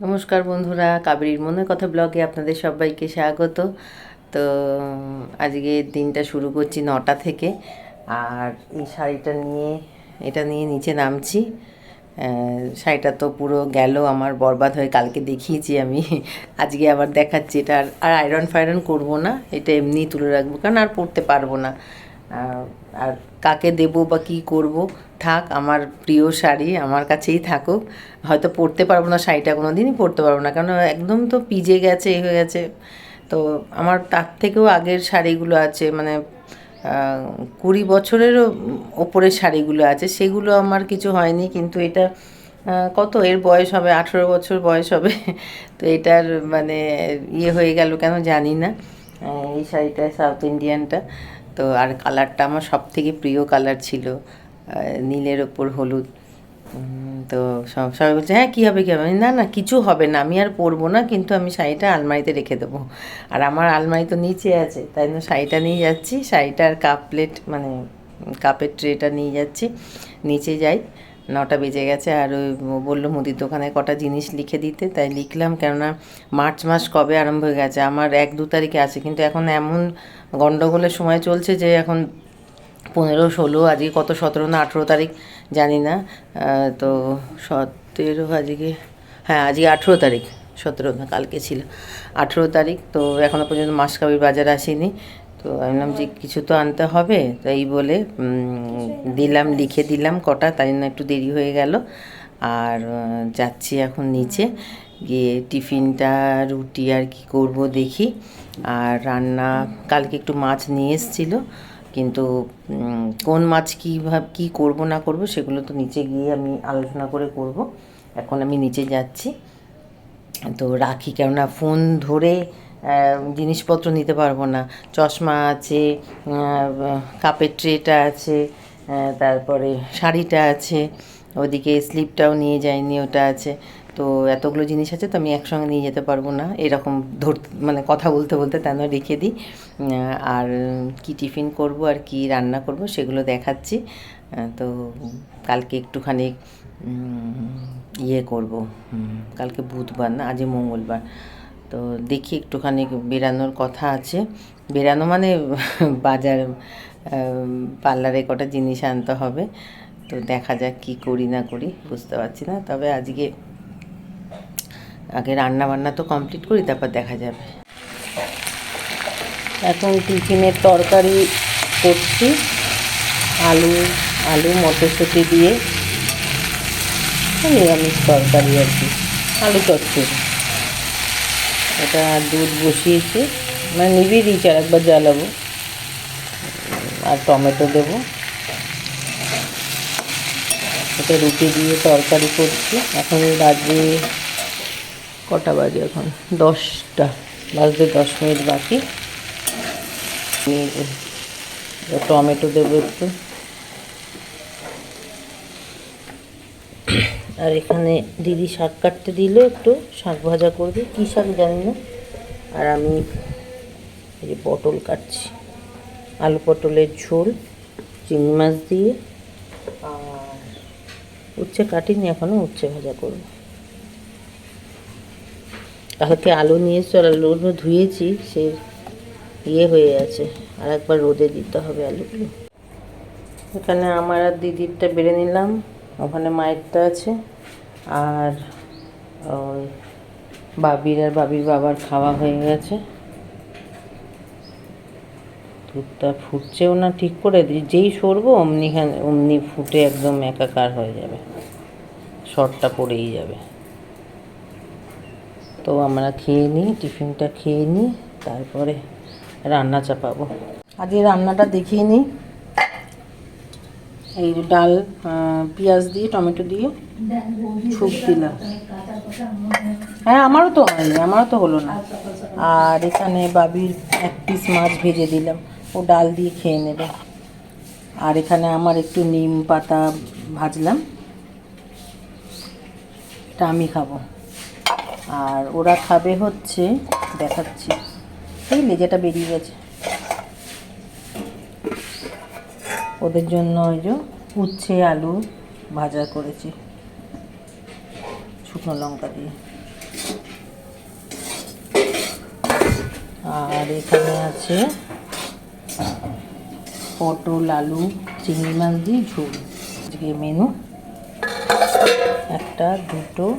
নমস্কার বন্ধুরা, কাবেরীর মনের কথা ব্লগে আপনাদের সবাইকে স্বাগত। তো আজকে দিনটা শুরু করছি 9টা থেকে। আর এই এটা নিয়ে নিচে নামছি। শাড়িটা তো পুরো গেল আমার, বরবাদ হয়ে। কালকে দেখিয়েছি আমি, আজকে আবার দেখাচ্ছি। এটা আর আয়রন ফায়রন করবো না, এটা এমনি তুলে রাখবো, কারণ আর পরতে পারবো না। আর কাকে দেবো বা কী করব, থাক, আমার প্রিয় শাড়ি আমার কাছেই থাকুক। হয়তো পরতে পারবো না শাড়িটা, কোনো দিনই পরতে পারবো না, কারণ একদম তো পিজে গেছে, এ হয়ে গেছে। তো আমার তার থেকেও আগের শাড়িগুলো আছে, মানে 20 বছরেরও ওপরের শাড়িগুলো আছে, সেগুলো আমার কিছু হয়নি। কিন্তু এটা কত এর বয়স হবে, 18 বছর বয়স হবে। তো এটার মানে হয়ে গেল কেন জানি না। এই শাড়িটা সাউথ ইন্ডিয়ানটা। তো আর কালারটা আমার সব থেকে প্রিয় কালার ছিল, নীলের ওপর হলুদ। তো সবাই বলছে হ্যাঁ কী হবে কী হবে, না না কিছু হবে না, আমি আর পরবো না, কিন্তু আমি শাড়িটা আলমারিতে রেখে দেবো। আর আমার আলমারি তো নিচে আছে, তাই জন্য শাড়িটা নিয়ে যাচ্ছি। শাড়িটার কাপ প্লেট, মানে কাপের ট্রেটা নিয়ে যাচ্ছি। নিচে যাই, 9টা বেজে গেছে। আর ওই বললো মুদির দোকানে কটা জিনিস লিখে দিতে, তাই লিখলাম। কেননা মার্চ মাস কবে আরম্ভ হয়ে গেছে, আমার 1-2 তারিখে আছে, কিন্তু এখন এমন গণ্ডগোলের সময় চলছে যে এখন 15, 16, আজকে কত, 17 না 18 তারিখ জানি না। তো 17 আজকে, হ্যাঁ আজকে 18 তারিখ, 17 না কালকে ছিল 18 তারিখ। তো এখনও পর্যন্ত মাসকাবাড়ির বাজার আসেনি। তো আমি বললাম যে কিছু তো আনতে হবে, তাই বলে লিখে দিলাম কটা, তাই জন্য একটু দেরি হয়ে গেল। আর যাচ্ছি এখন নিচে গিয়ে টিফিনটা, রুটি আর কি করব দেখি। আর রান্না, কালকে একটু মাছ নিয়ে এসেছিলো, কিন্তু কোন মাছ কী করব না করব সেগুলো তো নিচে গিয়ে আমি আলোচনা করে করব। এখন আমি নিচে যাচ্ছি। তো রাখি, কেননা ফোন ধরে জিনিসপত্র নিতে পারবো না। চশমা আছে, কাপের ট্রেটা আছে, তারপরে শাড়িটা আছে, ওদিকে স্লিপটাও নিয়ে যাইনি, ওটা আছে। তো এতগুলো জিনিস আছে, তো আমি একসঙ্গে নিয়ে যেতে পারবো না, এরকম মানে কথা বলতে বলতে তেন রেখে দিই। আর কি টিফিন করব আর কি রান্না করব সেগুলো দেখাচ্ছি। তো কালকে একটুখানি করব, কালকে বুধবার না, আজই মঙ্গলবার। তো দেখি একটুখানি বেরানোর কথা আছে। বেরানো মানে বাজার, পার্লারে কটা জিনিস আনতে হবে। তো দেখা যাক কী করি না করি, বুঝতে পারছি না। তবে আগে রান্না বান্না তো কমপ্লিট করি, তারপর দেখা যাবে। এখন টিফিনের তরকারি করছি, আলু মটরশুঁটি দিয়ে, নিরামিষ তরকারি আর কি, আলু চচ্চড়ি। এটা দুধ বসিয়েছি, মানে নিভিয়ে দিয়েছি, আর একবার জ্বালাবো। আর টমেটো দেবো। এটা রুটি দিয়ে তরকারি করছি। এখন বাজে কটা বাজে, এখন 10টা বাজতে 10 মিনিট বাকি। টমেটো দেবো একটু। আর এখানে দিদি শাক কাটতে দিল, একটু শাক ভাজা করবে, কী শাক জানি না। আর আমি এই যে পটল কাটছি, আলু পটলের ঝোল চিংড়ি মাছ দিয়ে। আর উচ্ছে কাটিনি এখনও, উচ্ছে ভাজা করব। কালকে আলু নিয়ে এসছি, আর আলুগুলো ধুয়েছি, সে হয়ে আছে, আর একবার রোদে দিতে হবে আলুগুলো। এখানে আমার আর দিদিরটা বেড়ে নিলাম, ওখানে মায়েরটা আছে। আর ওই বাবির আর বাবির বাবার খাওয়া হয়ে গেছে। দুধটা ফুটছেও না ঠিক করে, যেই সরবো অমনি ফুটে একদম একাকার হয়ে যাবে, শর্টটা পড়েই যাবে। তো আমরা খেয়ে নিই, টিফিনটা খেয়ে নিই, তারপরে রান্না চাপাবো। আজকে রান্নাটা দেখিয়ে নিই। এই ডাল, পেঁয়াজ দিয়ে টমেটো দিয়ে ছুপ দিলাম। হ্যাঁ আমারও তো হয়নি, আমারও তো হলো না। আর এখানে বাবির 1 পিস মাছ ভেজে দিলাম, ও ডাল দিয়ে খেয়ে নেবে। আর এখানে আমার একটু নিম পাতা ভাজলাম, এটা আমি খাবো। আর ওরা খাবে হচ্ছে, দেখাচ্ছি, এই লেজাটা বেরিয়ে গেছে, ওদের জন্য ওই যে উচ্ছে আলু ভাজা করেছি শুকনো লঙ্কা দিয়ে। আর এখানে আছে পটল আলু চিংড়ি মাছ দিয়ে ঝোল। আজকে মেনু 1 2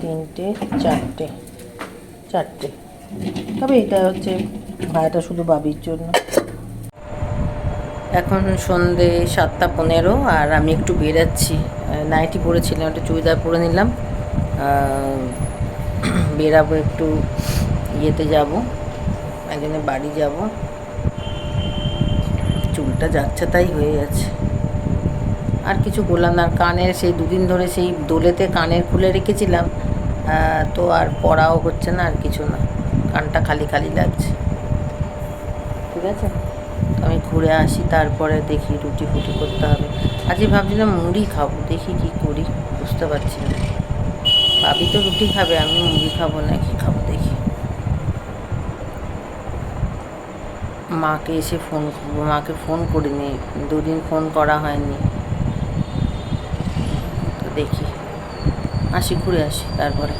3 4টে, তবে এটা হচ্ছে ভাড়াটা শুধু বাবির জন্য। এখন সন্ধে 7:15 আর আমি একটু বেরাচ্ছি। নাইটি পরেছিলাম, একটা চুড়িদার পরে নিলাম, বেরাবো একটু ইয়েতে যাব, একজনের বাড়ি যাব। চুলটা যাচ্ছে তাই হয়ে যাচ্ছে, আর কিছু বললাম না। আর কানের সেই 2 দিন ধরে সেই দোলেতে কানের খুলে রেখেছিলাম, তো আর পড়াও হচ্ছে না, আর কিছু না, কানটা খালি খালি লাগছে। ঠিক আছে, আমি ঘুরে আসি, তারপরে দেখি রুটি ফুটি করতে হবে। আজকে ভাবছিলাম মুড়ি খাবো, দেখি কি করি বুঝতে পারছি না। ভাবি তো রুটি খাবে, আমি মুড়ি খাবো না কি খাবো দেখি। মাকে এসে ফোন করবো, মাকে ফোন করিনি, 2 দিন ফোন করা হয়নি, তো দেখি আসি, ঘুরে আসি তারপরে।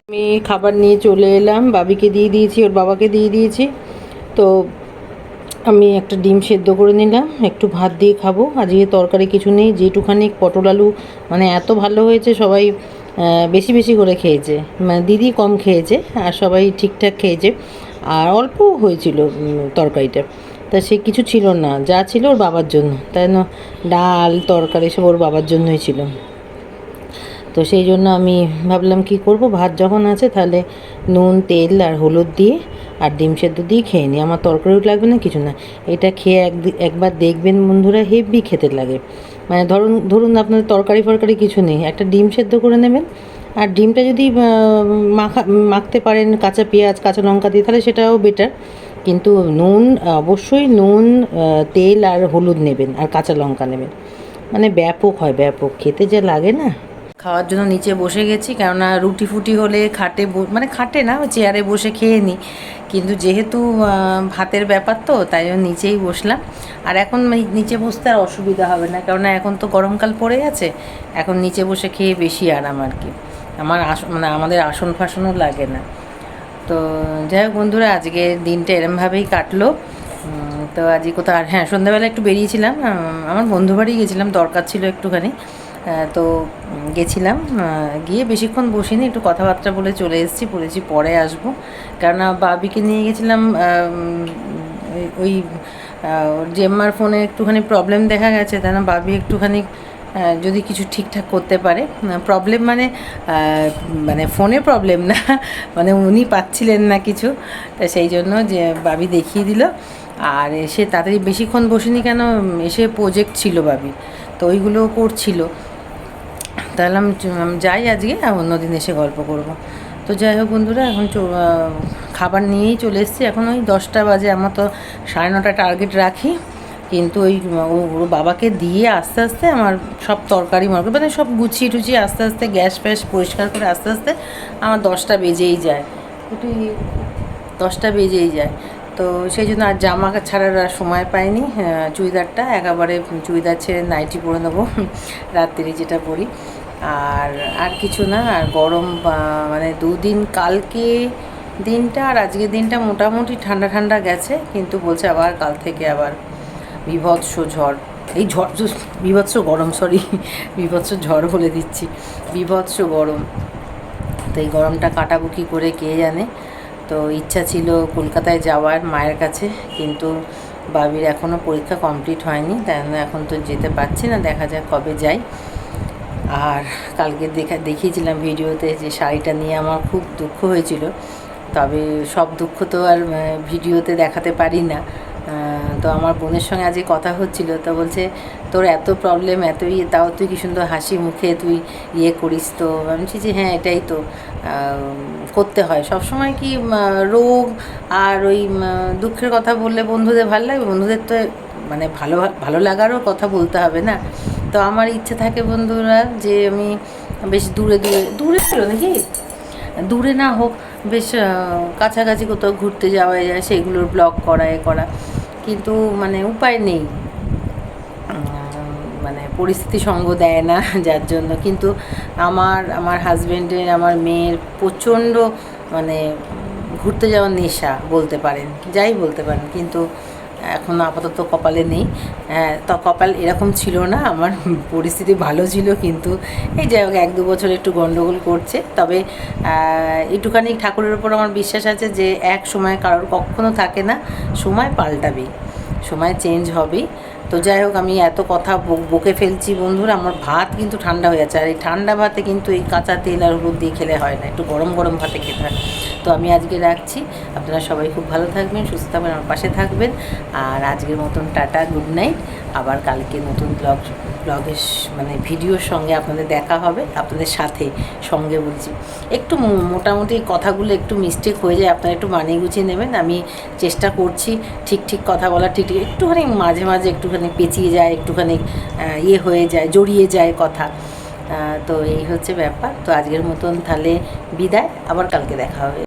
আমি খাবার নিয়ে চলে এলাম, বাবিকে দিয়ে দিয়েছি, ওর বাবাকে দিয়ে দিয়েছি। তো আমি একটা ডিম সেদ্ধ করে নিলাম, একটু ভাত দিয়ে খাবো। আজকে তরকারি কিছু নেই, যেটুখানি পটল আলু মানে এত ভালো হয়েছে, সবাই বেশি বেশি করে খেয়েছে, মানে দিদি কম খেয়েছে আর সবাই ঠিকঠাক খেয়েছে। আর অল্প হয়েছিল তরকারিটা, তা সে কিছু ছিল না, যা ছিল ওর বাবার জন্য, তাই না, ডাল তরকারি সব ওর বাবার জন্যই ছিল। তো সেই জন্য আমি ভাবলাম কি করব, ভাত যখন আছে তাহলে নুন তেল আর হলুদ দিয়ে আর ডিম সেদ্ধ দিয়ে খেয়ে নিই, আমার তরকারিও লাগবে না কিছু না। এটা খেয়ে একবার দেখবেন বন্ধুরা, হেভি খেতে লাগে। মানে ধরুন আপনাদের তরকারি ফরকারি কিছু নেই, একটা ডিম সেদ্ধ করে নেবেন, আর ডিমটা যদি মাখতে পারেন কাঁচা পেঁয়াজ কাঁচা লঙ্কা দিয়ে, তাহলে সেটাও বেটার। কিন্তু নুন, অবশ্যই নুন তেল আর হলুদ নেবেন, আর কাঁচা লঙ্কা নেবেন, মানে ব্যাপক হয়, ব্যাপক খেতে যা লাগে না। খাওয়ার জন্য নিচে বসে গেছি, কেননা রুটি ফুটি হলে খাটে মানে খাটে না, চেয়ারে বসে খেয়ে নিই, কিন্তু যেহেতু ভাতের ব্যাপার তো তাই জন্য নিচেই বসলাম। আর এখন নিচে বসতে আর অসুবিধা হবে না, কেননা এখন তো গরমকাল পড়ে গেছে, এখন নিচে বসে খেয়ে বেশি আরাম আর কি। মানে আমাদের আসন ফাসনও লাগে না। তো যাই হোক বন্ধুরা, আজকে দিনটা এরমভাবেই কাটলো। তো আজকে কোথাও, আর হ্যাঁ, সন্ধ্যাবেলা একটু বেরিয়েছিলাম, আমার বন্ধু বাড়ি গেছিলাম, দরকার ছিল একটুখানি। তো গেছিলাম, গিয়ে বেশিক্ষণ বসিনি, একটু কথাবার্তা বলে চলে এসেছি, বলেছি পরে আসবো। কেননা বাবিকে নিয়ে গেছিলাম, ওই জেম্মার ফোনে একটুখানি প্রবলেম দেখা গেছে, তাই না, বাবি একটুখানি যদি কিছু ঠিকঠাক করতে পারে, প্রবলেম মানে মানে ফোনে প্রবলেম না, মানে উনি পাচ্ছিলেন না কিছু, তা সেই জন্য যে বাবি দেখিয়ে দিল। আর এসে তাড়াতাড়ি বেশিক্ষণ বসিনি, কেন এসে প্রজেক্ট ছিল বাবি, তো ওইগুলো করছিল। তাহলে আমি যাই আজকে, অন্যদিন এসে গল্প করব। তো যাই হোক বন্ধুরা, এখন খাবার নিয়েই চলে এসেছি, এখন ওই 10টা বাজে, আমার তো 9:30 টার্গেট রাখি, কিন্তু ওই ওর বাবাকে দিয়ে আস্তে আস্তে আমার সব তরকারি মানে সব গুছিয়ে টুচিয়ে আস্তে আস্তে গ্যাস ফ্যাস পরিষ্কার করে আস্তে আস্তে আমার 10টা বেজেই যায়, একটু 10টা বেজেই যায়। তো সেই জন্য আর জামা ছাড়ার আর সময় পাইনি, চুড়িদারটা একেবারে চুড়িদার ছেড়ে নাইটি পরে নেবো রাত্রি যেটা পরি। আর কিছু না। আর গরম মানে 2 দিন, কালকে দিনটা আর আজকের দিনটা মোটামুটি ঠান্ডা ঠান্ডা গেছে, কিন্তু বলছে আবার কাল থেকে আবার বিভৎস ঝড়, এই ঝড় বিভৎস গরম, সরি বিভৎস ঝড় বলে দিচ্ছি, বিভৎস গরম। তো এই গরমটা কাটাবো কী করে কে জানে। তো ইচ্ছা ছিল কলকাতায় যাওয়ার মায়ের কাছে, কিন্তু বাবির এখনও পরীক্ষা কমপ্লিট হয়নি, তাই জন্য এখন তো যেতে পারছি না, দেখা যাক কবে যাই। আর কালকে দেখিয়েছিলাম ভিডিওতে যে শাড়িটা নিয়ে আমার খুব দুঃখ হয়েছিল, তবে সব দুঃখ তো আর ভিডিওতে দেখাতে পারি না। তো আমার বোনের সঙ্গে আজকে কথা হচ্ছিল, তো বলছে তোর এত প্রবলেম, এত ইয়ে, তাও তুই কি সুন্দর হাসি মুখে তুই ইয়ে করিস। তো আমি বলছি যে হ্যাঁ, এটাই তো করতে হয় সবসময়, কি রোগ আর ওই দুঃখের কথা বললে বন্ধুদের ভালো লাগবে, বন্ধুদের তো মানে ভালো লাগারও কথা বলতে হবে না। তো আমার ইচ্ছে থাকে বন্ধুরা যে আমি বেশ দূরে ছিল নাকি, দূরে না হোক, বেশ কাছাকাছি কোথাও ঘুরতে যাওয়া যায়, সেগুলোর ব্লগ করা, কিন্তু মানে উপায় নেই, মানে পরিস্থিতি সঙ্গ দেয় না যার জন্য। কিন্তু আমার হাজব্যান্ডের, আমার মেয়ের প্রচণ্ড মানে ঘুরতে যাওয়ার নেশা বলতে পারেন, যাই বলতে পারেন, কিন্তু এখন আপাতত কপালে নেই। তো কপাল এরকম ছিল না, আমার পরিস্থিতি ভালো ছিল, কিন্তু এই যাই হোক 1-2 বছর একটু গণ্ডগোল করছে। তবে একটুখানি ঠাকুরের উপর আমার বিশ্বাস আছে যে এক সময় কারোর কখনো থাকে না, সময় পাল্টাবেই, সময় চেঞ্জ হবেই। তো যাই হোক, আমি এত কথা বকে ফেলছি বন্ধুরা, আমার ভাত কিন্তু ঠান্ডা হয়ে যাচ্ছে, আর এই ঠান্ডা ভাতে কিন্তু এই কাঁচা তেল আর হলুদ দিয়ে খেলে হয় না, একটু গরম গরম ভাতে খেতে হয়। তো আমি আজকে রাখছি, আপনারা সবাই খুব ভালো থাকবেন, সুস্থ থাকবেন, আমার পাশে থাকবেন। আর আজকের মতন টাটা, গুড নাইট। আবার কালকে নতুন ব্লগের মানে ভিডিওর সঙ্গে আপনাদের দেখা হবে, আপনাদের সাথে সঙ্গে বলছি। একটু মোটামুটি কথাগুলো একটু মিস্টেক হয়ে যায়, আপনারা একটু মানিয়ে গুছিয়ে নেবেন। আমি চেষ্টা করছি ঠিক কথা বলা, ঠিক একটুখানি মাঝে মাঝে একটুখানি পেঁচিয়ে যায়, একটুখানি হয়ে যায়, জড়িয়ে যায় কথা। তো এই হচ্ছে ব্যাপার। তো আজকের মতন তাহলে বিদায়, আবার কালকে দেখা হবে।